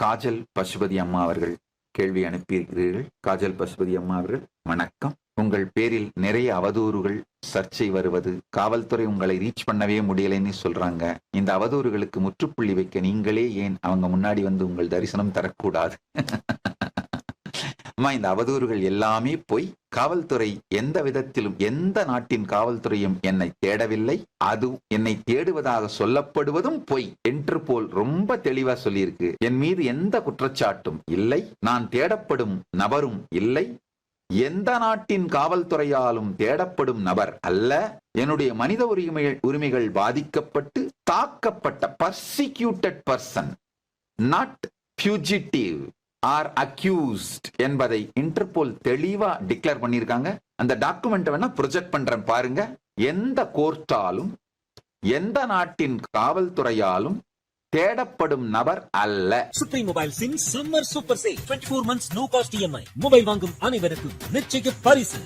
காஜல் பசுபதி அம்மா அவர்கள் கேள்வி அனுப்பியிருக்கிறீர்கள். காஜல் பசுபதி அம்மா அவர்கள் வணக்கம். உங்கள் பேரில் நிறைய அவதூறுகள், சர்ச்சை வருவது, காவல்துறை உங்களை ரீச் பண்ணவே முடியலைன்னு சொல்றாங்க. இந்த அவதூறுகளுக்கு முற்றுப்புள்ளி வைக்க நீங்களே ஏன் அவங்க முன்னாடி வந்து உங்கள் தரிசனம் தரக்கூடாது? அம்மா, இந்த அவதூறுகள் எல்லாமே போய் காவல்துறை எந்த விதத்திலும், எந்த நாட்டின் காவல்துறையும் என்னை தேடவில்லை, அது என்னை தேடுவதாக சொல்லப்படுவதும் பொய். இன்டர்போல் ரொம்ப தெளிவா சொல்லியிருக்கு. என் மீது எந்த குற்றச்சாட்டும் இல்லை, நான் தேடப்படும் நபரும் இல்லை, எந்த நாட்டின் காவல்துறையாலும் தேடப்படும் நபர் அல்ல. என்னுடைய மனித உரிமைகள் பாதிக்கப்பட்டு தாக்கப்பட்ட persecuted person, not fugitive or accused என்பதை இன்டர்போல் தெளிவா டிக்ளேர் பண்ணியிருக்காங்க. அந்த டாக்குமெண்ட் வேணா ப்ரொஜெக்ட் பண்றேன் பாருங்க. எந்த கோர்ட்டாலும் எந்த நாட்டின் காவல்துறையாலும் தேடப்படும் நபர் அல்ல. சுப்ரீம் மொபைல்ஸின் summer super sale 24 months no cost EMI. Mobile வாங்கும் அனைவருக்கும் நிச்சய பரிசு.